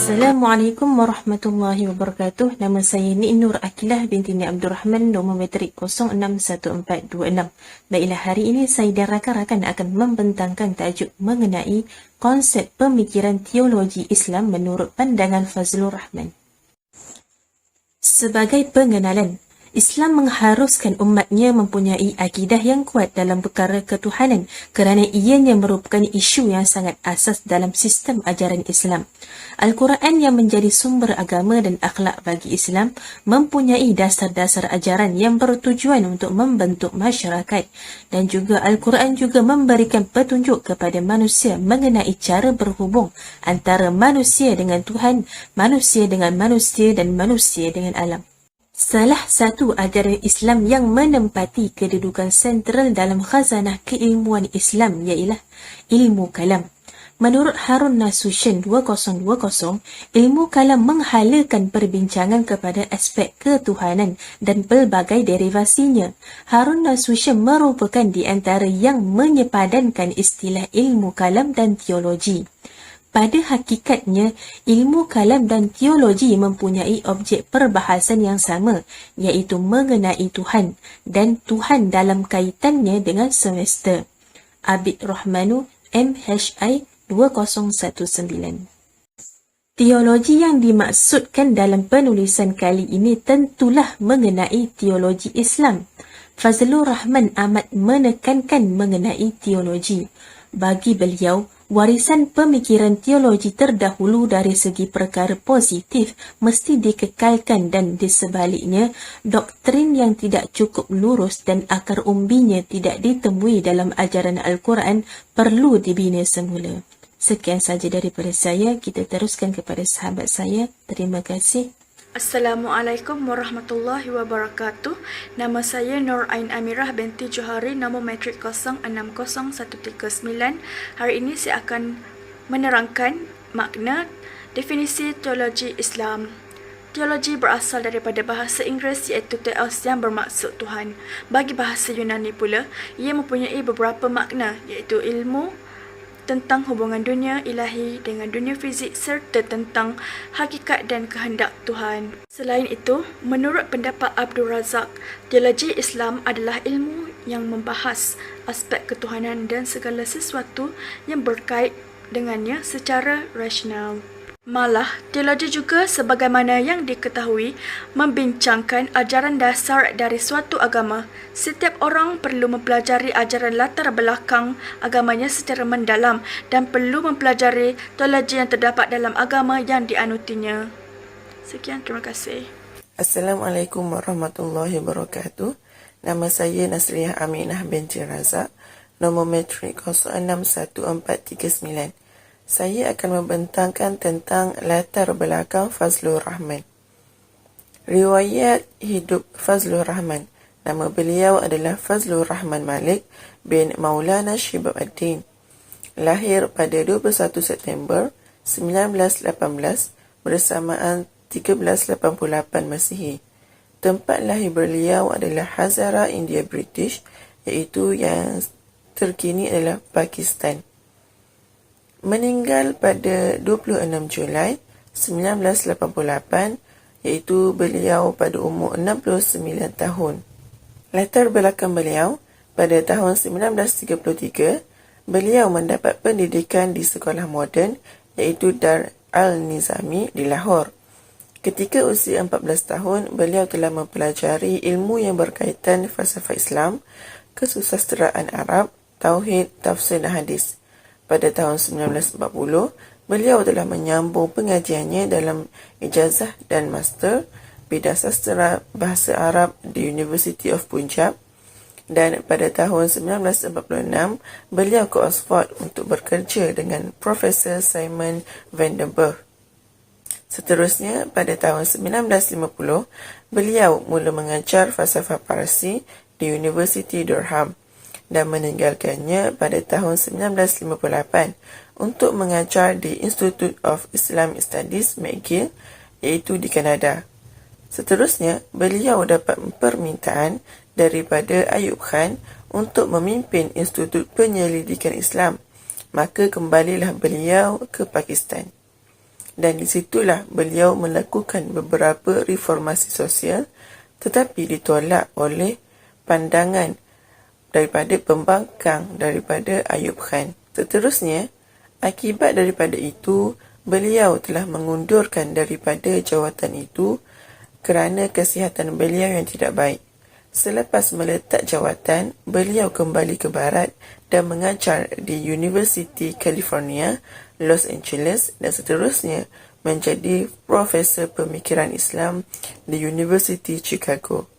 Assalamualaikum warahmatullahi wabarakatuh. Nama saya Nik Nur Akilah binti Nik Abdul Rahman, nombor metrik 061426. Baiklah, hari ini saya dan rakan-rakan akan membentangkan tajuk mengenai konsep pemikiran teologi Islam menurut pandangan Fazlur Rahman. Sebagai pengenalan, Islam mengharuskan umatnya mempunyai akidah yang kuat dalam perkara ketuhanan kerana ianya merupakan isu yang sangat asas dalam sistem ajaran Islam. Al-Quran yang menjadi sumber agama dan akhlak bagi Islam mempunyai dasar-dasar ajaran yang bertujuan untuk membentuk masyarakat, dan juga Al-Quran juga memberikan petunjuk kepada manusia mengenai cara berhubung antara manusia dengan Tuhan, manusia dengan manusia dan manusia dengan alam. Salah satu ajaran Islam yang menempati kedudukan sentral dalam khazanah keilmuan Islam ialah ilmu kalam. Menurut Harun Nasution 2020, ilmu kalam menghalakan perbincangan kepada aspek ketuhanan dan pelbagai derivasinya. Harun Nasution merupakan di antara yang menyepadankan istilah ilmu kalam dan teologi. Pada hakikatnya, ilmu kalam dan teologi mempunyai objek perbahasan yang sama, iaitu mengenai Tuhan dan Tuhan dalam kaitannya dengan semesta. Abid Rahmanu, MHI 2019. Teologi yang dimaksudkan dalam penulisan kali ini tentulah mengenai teologi Islam. Fazlur Rahman amat menekankan mengenai teologi. Bagi beliau, warisan pemikiran teologi terdahulu dari segi perkara positif mesti dikekalkan, dan di sebaliknya, doktrin yang tidak cukup lurus dan akar umbinya tidak ditemui dalam ajaran Al-Quran perlu dibina semula. Sekian saja daripada saya. Kita teruskan kepada sahabat saya. Terima kasih. Assalamualaikum warahmatullahi wabarakatuh. Nama saya Nur Ain Amirah binti Johari, nombor metrik 060139. Hari ini saya akan menerangkan makna definisi teologi Islam. Teologi berasal daripada bahasa Inggeris iaitu theos yang bermaksud Tuhan. Bagi bahasa Yunani pula, ia mempunyai beberapa makna iaitu ilmu tentang hubungan dunia ilahi dengan dunia fizik serta tentang hakikat dan kehendak Tuhan. Selain itu, menurut pendapat Abdul Razak, teologi Islam adalah ilmu yang membahas aspek ketuhanan dan segala sesuatu yang berkait dengannya secara rasional. Malah, teologi juga sebagaimana yang diketahui membincangkan ajaran dasar dari suatu agama. Setiap orang perlu mempelajari ajaran latar belakang agamanya secara mendalam dan perlu mempelajari teologi yang terdapat dalam agama yang dianutinya. Sekian, terima kasih. Assalamualaikum warahmatullahi wabarakatuh. Nama saya Nasriyah Aminah binti Razak, nombor metrik 061439. Saya akan membentangkan tentang latar belakang Fazlur Rahman. Riwayat hidup Fazlur Rahman. Nama beliau adalah Fazlur Rahman Malik bin Maulana Shibab ad-Din. Lahir pada 21 September 1918 bersamaan 1388 Masihi. Tempat lahir beliau adalah Hazara, India British, iaitu yang terkini adalah Pakistan. Meninggal pada 26 Julai 1988, iaitu beliau pada umur 69 tahun. Latar belakang beliau, pada tahun 1933, beliau mendapat pendidikan di sekolah moden iaitu Dar Al-Nizami di Lahore. Ketika usia 14 tahun, beliau telah mempelajari ilmu yang berkaitan falsafah Islam, kesusasteraan Arab, tauhid, tafsir dan hadis. Pada tahun 1940, beliau telah menyambung pengajiannya dalam ijazah dan master bidang sastera bahasa Arab di University of Punjab, dan pada tahun 1946, beliau ke Oxford untuk bekerja dengan Profesor Simon van den Berg. Seterusnya, pada tahun 1950, beliau mula mengajar falsafah Parsi di University Durham dan meninggalkannya pada tahun 1958 untuk mengajar di Institute of Islamic Studies McGill, iaitu di Kanada. Seterusnya, beliau dapat permintaan daripada Ayub Khan untuk memimpin Institut Penyelidikan Islam, maka kembalilah beliau ke Pakistan. dan di situlah beliau melakukan beberapa reformasi sosial tetapi ditolak oleh pandangan daripada pembangkang daripada Ayub Khan. Seterusnya, akibat daripada itu, beliau telah mengundurkan daripada jawatan itu kerana kesihatan beliau yang tidak baik. Selepas meletak jawatan, beliau kembali ke barat dan mengajar di University California, Los Angeles dan seterusnya menjadi Profesor Pemikiran Islam di University Chicago.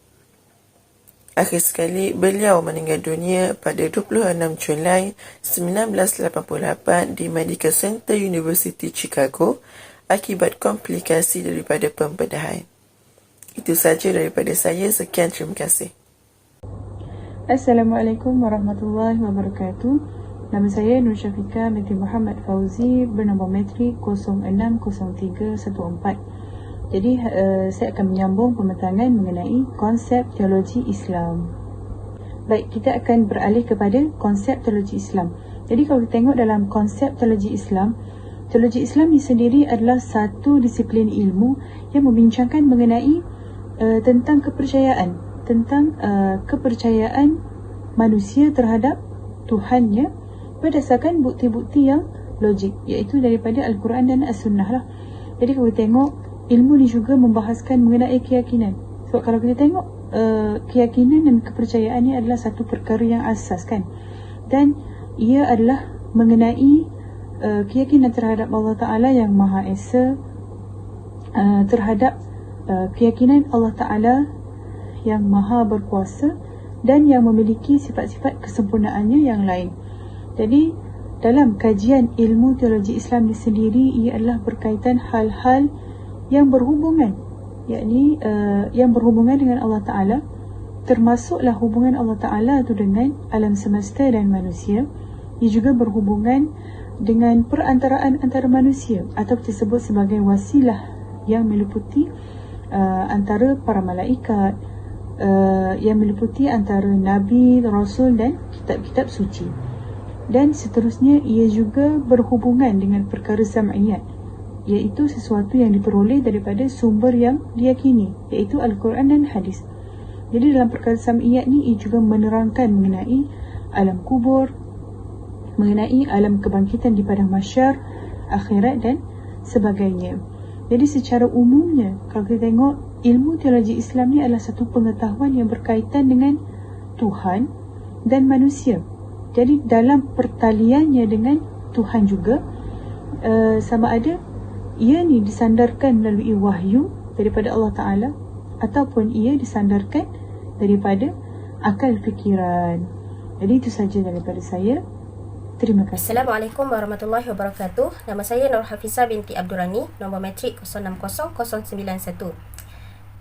Akhir sekali, beliau meninggal dunia pada 26 Julai 1988 di Medical Center University Chicago akibat komplikasi daripada pembedahan. Itu saja daripada saya. Sekian, terima kasih. Assalamualaikum warahmatullahi wabarakatuh. Nama saya Nur Syafiqah binti Muhammad Fauzi bernombor metrik 060314. Jadi saya akan menyambung pembentangan mengenai konsep teologi Islam. Baik, kita akan beralih kepada konsep teologi Islam. Jadi kalau kita tengok dalam konsep teologi Islam ni sendiri adalah satu disiplin ilmu yang membincangkan mengenai tentang kepercayaan manusia terhadap Tuhannya berdasarkan bukti-bukti yang logik, iaitu daripada Al-Quran dan As-Sunnah lah. Jadi kalau kita tengok, ilmu ni juga membahaskan mengenai keyakinan. Sebab kalau kita tengok keyakinan dan kepercayaan ni adalah satu perkara yang asas kan. Dan ia adalah mengenai keyakinan terhadap Allah Ta'ala yang Maha Esa, terhadap keyakinan Allah Ta'ala yang Maha Berkuasa dan yang memiliki sifat-sifat kesempurnaannya yang lain. Jadi dalam kajian ilmu teologi Islam ni sendiri, ia adalah berkaitan hal-hal yang berhubungan, yakni yang berhubungan dengan Allah Ta'ala, termasuklah hubungan Allah Ta'ala itu dengan alam semesta dan manusia. Ia juga berhubungan dengan perantaraan antara manusia atau kita sebut sebagai wasilah yang meliputi antara para malaikat, yang meliputi antara Nabi, Rasul dan kitab-kitab suci. Dan seterusnya, ia juga berhubungan dengan perkara sam'iyat, iaitu sesuatu yang diperoleh daripada sumber yang diyakini, iaitu Al-Quran dan Hadis. Jadi dalam perkara sam'iyat ni, ia juga menerangkan mengenai alam kubur, mengenai alam kebangkitan di padang mahsyar, akhirat dan sebagainya. Jadi secara umumnya, kalau kita tengok, ilmu teologi Islam ni adalah satu pengetahuan yang berkaitan dengan Tuhan dan manusia. Jadi dalam pertaliannya dengan Tuhan juga, sama ada ia ni disandarkan melalui wahyu daripada Allah Ta'ala ataupun ia disandarkan daripada akal fikiran. Jadi itu saja daripada saya. Terima kasih. Assalamualaikum warahmatullahi wabarakatuh. Nama saya Nur Hafizah binti Abdurrani, nombor metrik 060091.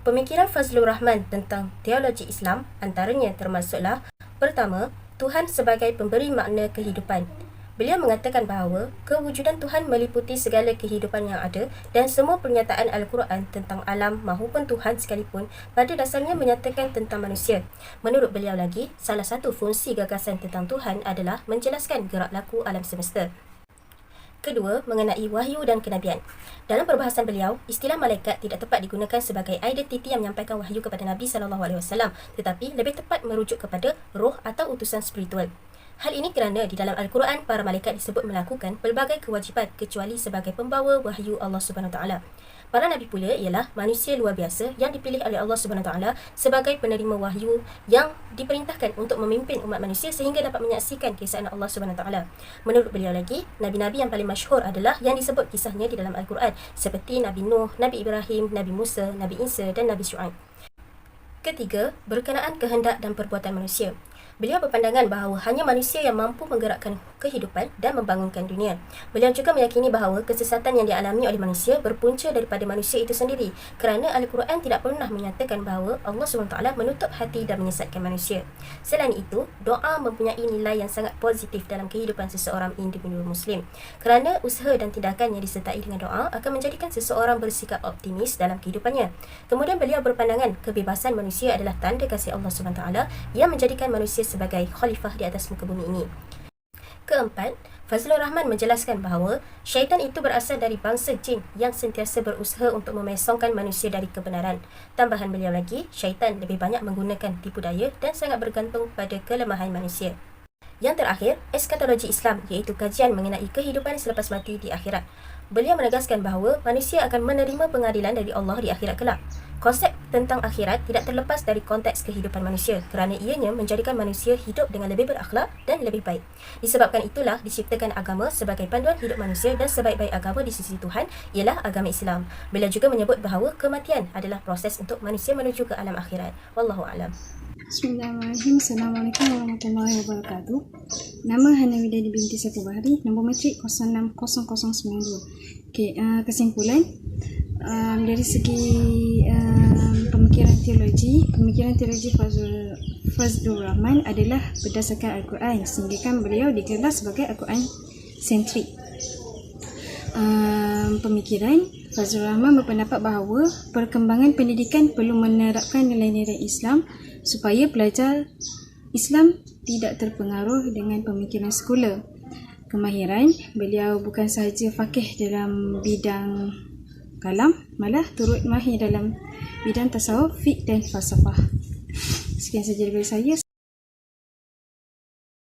Pemikiran Fazlur Rahman tentang teologi Islam antaranya termasuklah: pertama, Tuhan sebagai pemberi makna kehidupan. Beliau mengatakan bahawa kewujudan Tuhan meliputi segala kehidupan yang ada dan semua pernyataan Al-Quran tentang alam mahupun Tuhan sekalipun pada dasarnya menyatakan tentang manusia. Menurut beliau lagi, salah satu fungsi gagasan tentang Tuhan adalah menjelaskan gerak laku alam semesta. Kedua, mengenai wahyu dan kenabian. Dalam perbahasan beliau, istilah malaikat tidak tepat digunakan sebagai identiti yang menyampaikan wahyu kepada Nabi SAW, tetapi lebih tepat merujuk kepada roh atau utusan spiritual. Hal ini kerana di dalam Al-Quran, para malaikat disebut melakukan pelbagai kewajipan kecuali sebagai pembawa wahyu Allah SWT. Para Nabi pula ialah manusia luar biasa yang dipilih oleh Allah SWT sebagai penerima wahyu yang diperintahkan untuk memimpin umat manusia sehingga dapat menyaksikan kisah Allah SWT. Menurut beliau lagi, Nabi-Nabi yang paling masyhur adalah yang disebut kisahnya di dalam Al-Quran seperti Nabi Nuh, Nabi Ibrahim, Nabi Musa, Nabi Isa dan Nabi Syuaib. Ketiga, berkenaan kehendak dan perbuatan manusia. Beliau berpandangan bahawa hanya manusia yang mampu menggerakkan kehidupan dan membangunkan dunia. Beliau juga meyakini bahawa kesesatan yang dialami oleh manusia berpunca daripada manusia itu sendiri kerana Al-Quran tidak pernah menyatakan bahawa Allah SWT menutup hati dan menyesatkan manusia. Selain itu, doa mempunyai nilai yang sangat positif dalam kehidupan seseorang individu Muslim kerana usaha dan tindakan yang disertai dengan doa akan menjadikan seseorang bersikap optimis dalam kehidupannya. Kemudian beliau berpandangan kebebasan manusia adalah tanda kasih Allah SWT yang menjadikan manusia sebagai khalifah di atas muka bumi ini. Keempat, Fazlur Rahman menjelaskan bahawa syaitan itu berasal dari bangsa jin yang sentiasa berusaha untuk memesongkan manusia dari kebenaran. Tambahan beliau lagi, syaitan lebih banyak menggunakan tipu daya dan sangat bergantung pada kelemahan manusia. Yang terakhir, eskatologi Islam iaitu kajian mengenai kehidupan selepas mati di akhirat. Beliau menegaskan bahawa manusia akan menerima pengadilan dari Allah di akhirat kelak. Konsep tentang akhirat tidak terlepas dari konteks kehidupan manusia kerana ianya menjadikan manusia hidup dengan lebih berakhlak dan lebih baik. Disebabkan itulah diciptakan agama sebagai panduan hidup manusia dan sebaik-baik agama di sisi Tuhan ialah agama Islam. Beliau juga menyebut bahawa kematian adalah proses untuk manusia menuju ke alam akhirat. Wallahu a'lam. Bismillahirrahmanirrahim. Assalamualaikum warahmatullahi wabarakatuh. Nama Hanawidah binti Saiful Bahri, nombor matrik 060092. Okey, kesimpulan dari segi pemikiran teologi Fazlur Rahman adalah berdasarkan Al-Quran, sehingga kan beliau dikenal sebagai Al-Quran sentrik. Pemikiran Fazlur Rahman berpendapat bahawa perkembangan pendidikan perlu menerapkan nilai-nilai Islam supaya pelajar Islam tidak terpengaruh dengan pemikiran sekular. Kemahiran, beliau bukan sahaja faqih dalam bidang kalam, malah turut mahir dalam bidang tasawuf, fiqh dan falsafah. Sekian saja dari saya.